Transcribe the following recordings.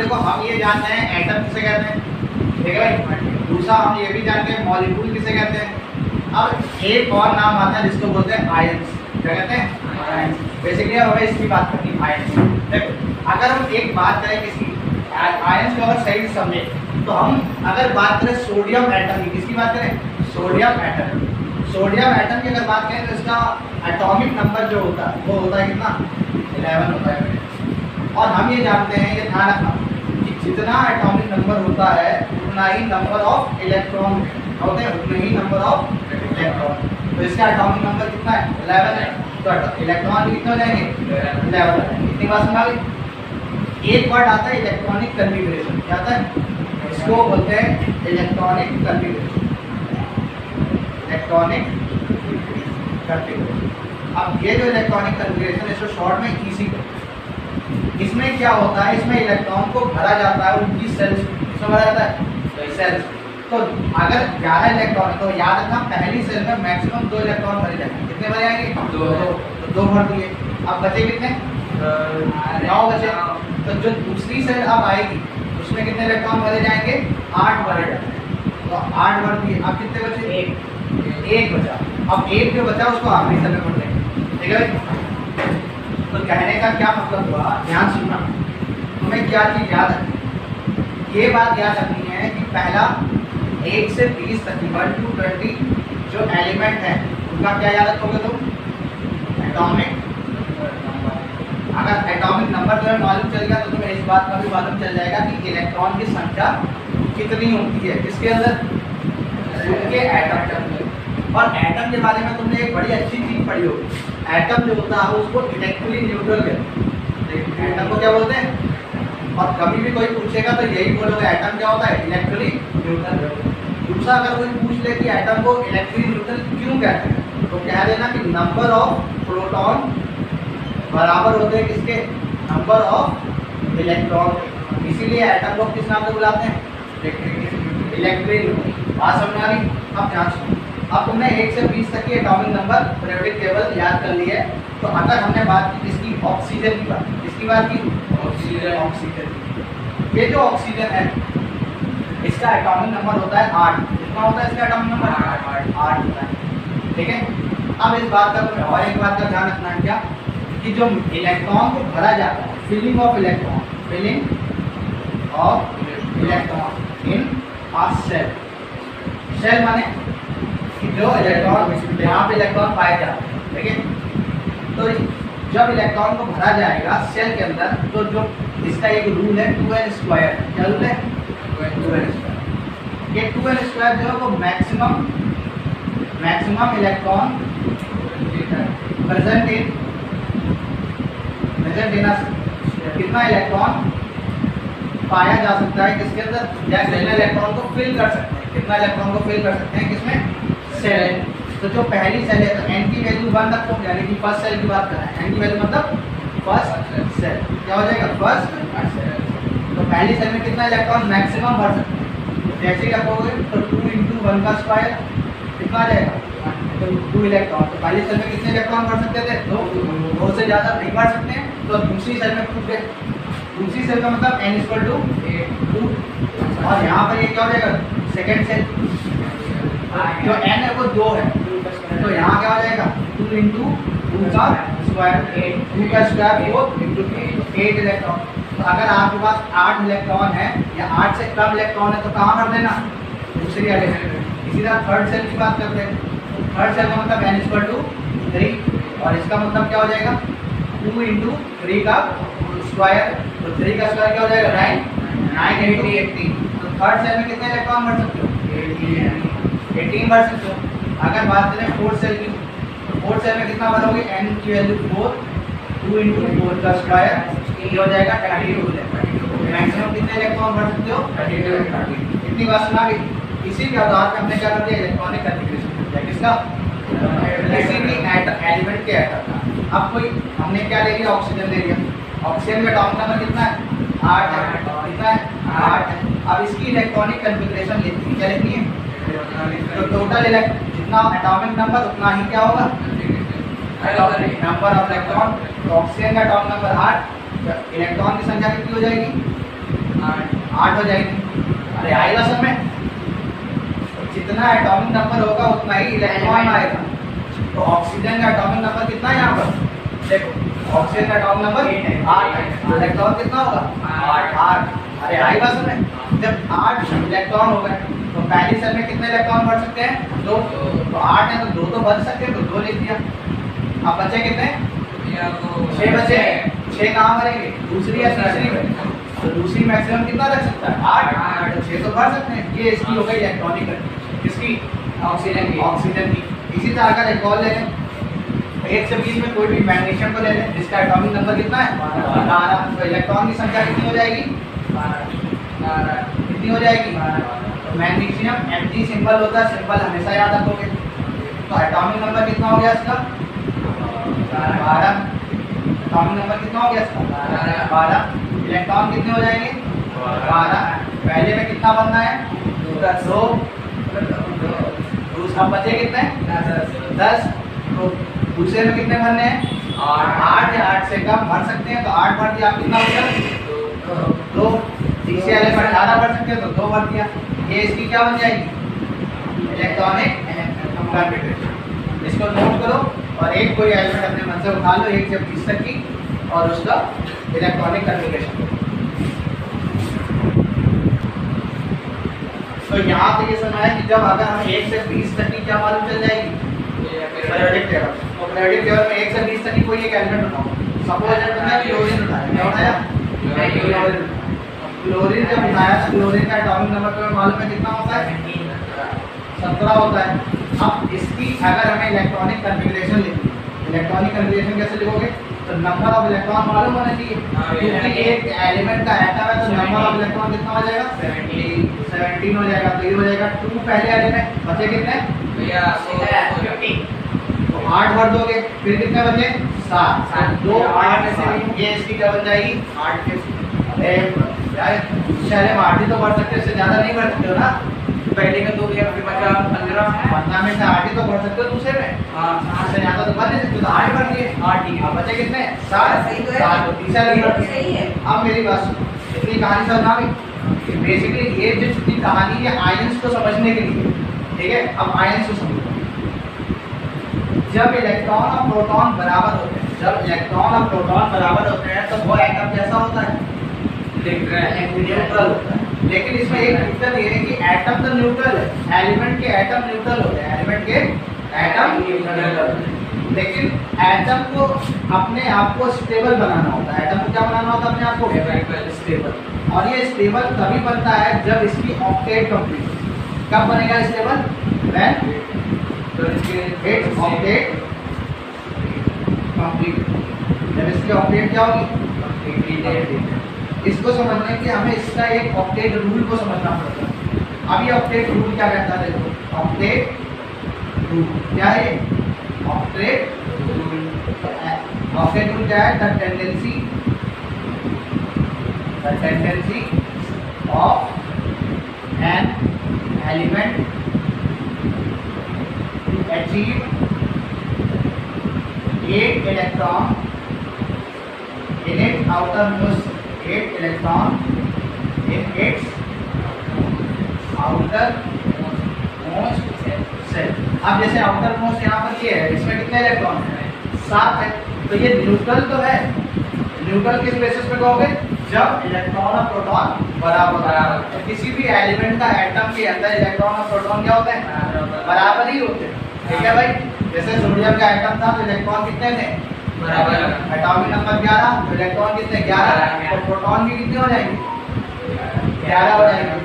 देखो हम ये जानते हैं एटम किसे कहते हैं, ठीक है भाई। दूसरा हम ये भी जानते हैं मॉलिक्यूल किसे कहते हैं। अब एक और नाम आता है जिसको बोलते हैं आयंस। क्या कहते हैं? आयंस। बेसिकली हमें इसकी बात करनी है, आयंस। देखो अगर हम एक बात करें किसी आयंस को अगर सही समझे तो हम अगर बात करें सोडियम एटम की, किसकी बात करें? Sodium atom. सोडियम एटम की अगर बात करें तो इसका एटॉमिक नंबर जो होता है वो होता है कितना? 11 होता है। और हम ये जानते हैं, ये ध्यान रखना कि जितना एटॉमिक नंबर होता है उतना ही नंबर ऑफ इलेक्ट्रॉन होते हैं, उतने ही नंबर ऑफ इलेक्ट्रॉन। तो इसका एटॉमिक नंबर कितना है? 11 है। तो इलेक्ट्रॉन कितने हो जाएंगे? 11। इतनी बात समझ आ गई। एक वर्ड आता है इलेक्ट्रॉनिक कन्फिगरेशन। क्या आता है? इसको बोलते हैं इलेक्ट्रॉनिक कन्फिगरेशन। Electronic configuration. अब ये जो इलेक्ट्रॉनिक कन्फिगरेशन इसको शॉर्ट में ईसी कहते हैं। इसमें क्या होता है? इसमें इलेक्ट्रॉन को भरा जाता है उनकी सेल्स, इसमें भरा जाता है सेल्स। तो अगर 11 इलेक्ट्रॉन तो याद रखना पहली सेल में मैक्सिमम 2 इलेक्ट्रॉन भरे जाएंगे। कितने भरे आएंगे? 2 भर दिए। अब बचे कितने? 9 बचे। तो जो दूसरी सेल अब आएगी उसमें कितने इलेक्ट्रॉन भरे जाएंगे? 8 भरे जाएंगे। तो 8 भर दिए। अब कितने बचे? एक बचा। अब एक जो बचा उसको आखिरी सेल में भर देंगे, ठीक है। तो कहने का क्या मतलब हुआ, ध्यान सुनना। तुम्हें क्या चीज़ याद रखनी, ये बात याद रखनी है कि पहला 1 से 20 तक 1 to 20 जो एलिमेंट है उनका क्या याद रखोगे तुम? एटॉमिक। अगर एटॉमिक नंबर तुम्हें मालूम चल गया तो तुम्हें इस बात का भी मालूम चल जाएगा कि इलेक्ट्रॉन की संख्या कितनी होती है किसके अंदर? उनके एटम के अंदर। और एटम के बारे में तुमने एक बड़ी अच्छी चीज़ पढ़ी होगी। एटम जो होता है उसको इलेक्ट्रिकली न्यूट्रल कहते हैं। एटम को क्या बोलते हैं? और कभी भी कोई पूछेगा तो यही बोलोगे एटम क्या होता है? Electrically neutral. दूसरा अगर कोई पूछ ले कि एटम को इलेक्ट्रिकली न्यूट्रल क्यों कहते हैं तो कह देना कि नंबर ऑफ प्रोटॉन बराबर होते हैं किसके? Number of electron. इसीलिए एटम को किस नाम से बुलाते हैं? इलेक्ट्रिकली। बात समझ आ रही? अब ध्यान सुनो। अब तुमने 1 से 20 तक की एटॉमिक नंबर पीरियोडिक टेबल याद कर ली है। तो अगर हमने बात की किसकी? ऑक्सीजन की बात। किसकी बात की? ऑक्सीजन। ये जो ऑक्सीजन है इसका एटॉमिक नंबर होता है 8। कितना होता है इसका एटॉमिक नंबर? 8 होता है, ठीक है। अब इस बात का तुम्हें और एक बात का ध्यान रखना है, क्या कि जो इलेक्ट्रॉन को भरा जाता है, filling of electron, filling of electron in a shell. Shell माने कि जो इलेक्ट्रॉन यहाँ पे इलेक्ट्रॉन पाए जाते हैं, ठीक है। तो जब इलेक्ट्रॉन को भरा जाएगा सेल के अंदर तो जो इसका एक रूल है 2n²। क्या रूल है? 2n²। ये 2n² जो है वो मैक्सिमम इलेक्ट्रॉन प्रेजेंट इन कितना इलेक्ट्रॉन पाया जा सकता है किसके अंदर? या कितने इलेक्ट्रॉन को फिल कर सकते हैं? कितना इलेक्ट्रॉन को फिल कर सकते हैं किसमें? सेल। तो जो पहली सेल है तो n की वैल्यू 1 रखो, यानी कि फर्स्ट सेल की बात कर रहे हैं। n की वैल्यू मतलब फर्स्ट सेल। क्या हो जाएगा? First shell. तो पहली सेल में कितना इलेक्ट्रॉन मैक्सिमम भर सकते हैं? जैसे ही रखोगे तो 2 × 1 का स्क्वायर कितना आ जाएगा? तो 2 इलेक्ट्रॉन। तो पहली सेल में कितने इलेक्ट्रॉन भर सकते थे? 2 से ज़्यादा नहीं भर सकते हैं। तो दूसरी सेल में पूछ गए, दूसरी सेल का मतलब n = 2। और यहाँ पर ये क्या हो जाएगा? Second cell. जो n है वो 2 है तो यहाँ क्या हो जाएगा? 2 × 2 का स्क्वायर 8। 2 का स्क्वायर 4 × 8 इलेक्ट्रॉन। तो अगर आपके पास 8 इलेक्ट्रॉन है या 8 से कम इलेक्ट्रॉन है तो कहाँ भर देना? दूसरी वाले सेल में। इसी तरह थर्ड सेल की बात करते हैं। थर्ड सेल का मतलब n = 3 और इसका मतलब क्या हो जाएगा? 2 × 3 का स्क्वायर। तो 3 का स्क्वायर क्या हो जाएगा? 9 × 3 18। तो थर्ड सेल में कितने इलेक्ट्रॉन भर सकते हो? 18 भर सकते हो। अगर बात करें फोर्थ सेल की तो फोर्थ सेल में कितना भरोगे? n की वैल्यू 4, 2 × 4 का स्क्वायर ये हो जाएगा 32। मैक्सिमम कितने इलेक्ट्रॉन भर सकते हो? 32। इतनी बात सुना गई। इसी के आधार पर हमने क्या कर दिया? Electronic configuration. किसका? किसी भी एलिमेंट के एटम का। अब कोई हमने क्या ले लिया? ऑक्सीजन ले लिया। ऑक्सीजन का एटॉमिक नंबर कितना है? 8 है। कितना है? 8 है। अब इसकी इलेक्ट्रॉनिक कन्फिगरेशन लिखनी क्या लिखनी है? तो टोटल जितना एटॉमिक नंबर उतना ही क्या होगा? Number of electron. तो ऑक्सीजन का एटॉमिक नंबर 8। इलेक्ट्रॉन की संख्या कितनी हो जाएगी? 8 हो जाएगी। अरे आएगा सब में, जितना एटॉमिक नंबर होगा उतना ही इलेक्ट्रॉन आएगा। तो ऑक्सीजन का एटॉमिक नंबर कितना है यहाँ पर, देखो ऑक्सीजन का एटॉमिक नंबर 8 है, इलेक्ट्रॉन कितना होगा 8। अरे आएगा सब में, जब 8 इलेक्ट्रॉन हो गए तो पहली सेल में कितने इलेक्ट्रॉन बढ़ सकते हैं 2, तो 8 है तो 2 तो बच सकते हैं, तो 2 लिख दिया। अब बचे कितने 6 बचे, 6 कहाँ भरेंगे दूसरी या तीसरी में, तो दूसरी मैक्सिमम कितना रख सकता है 8, तो 6 तो भर सकते हैं। ये इसकी हो गई इलेक्ट्रॉनिक कंडीशन, किसकी ऑक्सीजन की। इसी तरह का एक और ले लें, 1 से 20 में कोई भी मैग्नीशियम को ले लें जिसका एटॉमिक नंबर कितना है 12, तो इलेक्ट्रॉन की संख्या कितनी हो जाएगी 12, कितनी हो जाएगी 12। तो मैग्नीशियम Mg सिंबल होता है, सिंबल हमेशा याद रखोगे। तो एटॉमिक नंबर कितना हो गया इसका 12, एटॉमिक नंबर कितना हो गया इसका 12। इलेक्ट्रॉन कितने हो जाएंगे 12, पहले में कितना बनना है 2, दूसरा बचे कितने 10, तो दूसरे में कितने भरने हैं 8 या 8 से कम भर सकते हैं, तो 8 भर दिया, आप कितना बचा 2, तीसरे वाले पर 18 भर सकते हैं तो 2 भर दिया। ये इसकी क्या बन जाएगी इलेक्ट्रॉनिक कॉन्फ़िगरेशन। इसको नोट करो और एक कोई एलिमेंट अपने मन से उठा लो 1 से 20 तक की और उसका इलेक्ट्रॉनिक कॉन्फ़िगरेशन। तो यहाँ पे ये सुना है कि जब अगर हमें 1 से 20 तक की क्या मालूम चल जाएगी पीरियोडिक टेबल, तो पीरियोडिक टेबल में 1 से 20 तक की कोई एक एलिमेंट उठाओ। सपोज हमने क्लोरीन उठाया, क्या उठाया क्लोरीन। जब उठाया तो क्लोरीन का एटॉमिक नंबर तुम्हें मालूम है कितना होता है 17 होता है। अब इसकी अगर हमें इलेक्ट्रॉनिक कॉन्फ़िगरेशन लिखनी है, इलेक्ट्रॉनिक कॉन्फ़िगरेशन कैसे लिखोगे, तो नंबर ऑफ इलेक्ट्रॉन मालूम होना चाहिए, क्योंकि एक एलिमेंट का एटम है तो नंबर ऑफ इलेक्ट्रॉन कितना हो जाएगा 17 हो जाएगा। तो ये हो जाएगा 2 पहले एलिमेंट, बचे कितने 50, तो 8 भर दोगे, फिर कितने बचे 7, 2 8 में से ये इसकी क्या बन जाएगी 8 के। अरे यार शहर में 8 ही तो बढ़ सकते, इससे ज़्यादा नहीं बढ़ सकते हो ना, पहले का 2 दिया फिर बचा 15 में से 8 ही तो बढ़ सकते हो दूसरे में, इससे ज़्यादा तो बढ़ नहीं सकते, तो 8 बढ़ दिए 8 ठीक है। अब बचे कितने 7, तो तीसरा सही है। अब मेरी बात सुनो, इतनी कहानी समझ आ गई। बेसिकली ये जो जितनी कहानी है आयंस को समझने के लिए, ठीक है। अब आयंस को समझो, जब इलेक्ट्रॉन और प्रोटॉन बराबर होते हैं, जब इलेक्ट्रॉन और प्रोटॉन बराबर होते हैं तो वो एटम कैसा होता है न्यूट्रल होता है। लेकिन इसमें एक दिक्कत ये है कि एटम तो न्यूट्रल है, एलिमेंट के एटम न्यूट्रल होते हैं, एलिमेंट के एटम न्यूट्रल होते हैं, लेकिन एटम को अपने आप को स्टेबल बनाना होता है। एटम को क्या बनाना होता है अपने आप को स्टेबल, और ये स्टेबल तभी बनता है जब इसकी ऑक्टेट कंप्लीट हो। कब बनेगा stable when it's octet complete, जब इसकी ऑक्टेट क्या होगी। इसको समझने के हमें इसका एक ऑक्टेट रूल को समझना पड़ता है। अब ये ऑक्टेट रूल क्या कहता है, देखो ऑक्टेट रूल क्या है, ऑक्टेट रूल क्या है, the tendency of an element to achieve 8 electron in its outermost 8 electron in its outermost cell। अब जैसे outermost यहाँ पर ये है, इसमें कितने इलेक्ट्रॉन है 7 है, तो ये न्यूट्रल तो है। न्यूट्रल किस बेसिस पे कहोगे, जब इलेक्ट्रॉन और प्रोटॉन बराबर, तो किसी भी एलिमेंट का एटम के अंदर इलेक्ट्रॉन और प्रोटॉन क्या होते हैं बराबर ही होते हैं, ठीक है भाई। जैसे सोडियम का एटम था तो इलेक्ट्रॉन कितने थे बराबर, एटॉमिक नंबर 11, तो इलेक्ट्रॉन कितने 11, तो प्रोटॉन भी कितने हो जाएंगे 11 हो जाएंगे।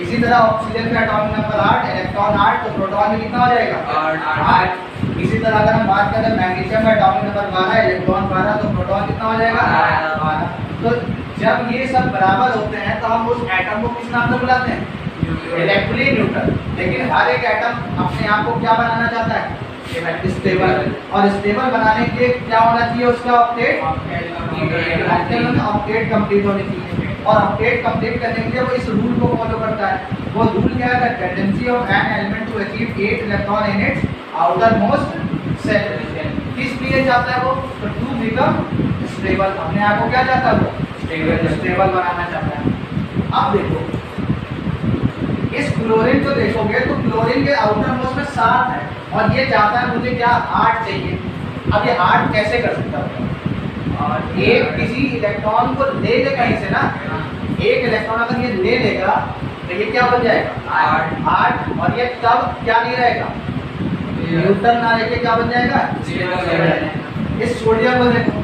इसी तरह ऑक्सीजन का एटॉमिक नंबर 8, इलेक्ट्रॉन 8, तो प्रोटॉन भी कितना हो जाएगा 8। इसी तरह अगर हम बात करें मैग्नीशियम का एटॉमिक नंबर 12, इलेक्ट्रॉन 12, तो प्रोटॉन कितना हो जाएगा 12। तो जब ये सब बराबर होते हैं तो हम उस एटम को किस नाम से बुलाते हैं इलेक्ट्रिकली न्यूट्रल। लेकिन हर एक एटम अपने आप को क्या बनाना चाहता है स्टेबल, और स्टेबल बनाने के लिए क्या होना चाहिए उसका ऑक्टेट कंप्लीट होनी चाहिए। और ऑक्टेट कंप्लीट करने के लिए वो इस रूल को फॉलो करता है। वो रूल क्या है, tendency of an element to achieve 8 electron in its outermost shell. किस लिए चाहता है वो, तो टू बिकम स्टेबल, अपने आप को क्या चाहता है वो स्टेबल बनाना चाहता है। अब अब देखो इस क्लोरीन को देखोगे तो क्लोरीन के आउटर मोस्ट में 7 है और ये चाहता है मुझे क्या 8 चाहिए। अब ये 8 कैसे कर सकता है? एक किसी इलेक्ट्रॉन को ले ले कहीं से ना, एक इलेक्ट्रॉन अगर ये ले लेगा तो ये क्या बन जाएगा 8 और ये तब क्या नहीं रहेगा न्यूट्रल ना रह क्या बन जाएगा 0। इस सोडियम को देखो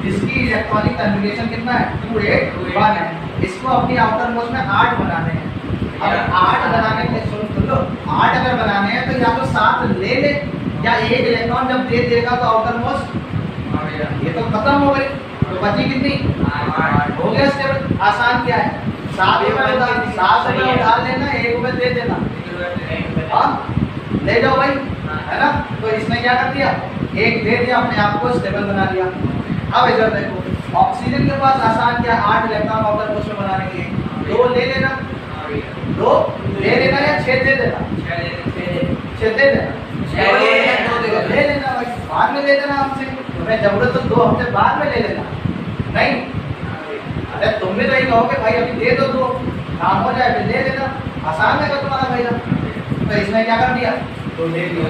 इसकी इलेक्ट्रॉनिक कन्फिगरेशन कितना है 281 है, इसको अपनी आउटर मोस्ट में 8 बनाने हैं। अब 8 बनाने के लिए सुन लो 8 अगर बनाने हैं तो या तो 7 ले ले या एक इलेक्ट्रॉन जब दे देगा तो आउटर मोस्ट ये तो खत्म हो गई, तो बची कितनी 8 हो गया। स्टेप आसान क्या है 7 रुपये उधार लेना 1 रुपये दे देना, हाँ ले जाओ भाई है ना। तो इसने क्या कर दिया एक दे दिया अपने आप को स्टेबल बना लिया। अब इधर देखो ऑक्सीजन के पास आसान क्या 8 इलेक्ट्रॉन आउटर मोस्ट में बनाने के लिए 2 ले लेना, 2 ले लेना या 6 दे देना, 6 दे देना, 2 ले लेना भाई बाद में ले लेना हमसे, तुम्हें जरूरत तो 2 हफ्ते बाद में ले लेना नहीं। अरे तुम भी तो यही कहोगे भाई अभी दे दो 2 काम हो जाए फिर ले लेना, आसान है तुम्हारा भाई। तो इसने क्या कर दिया 2 ले लिया।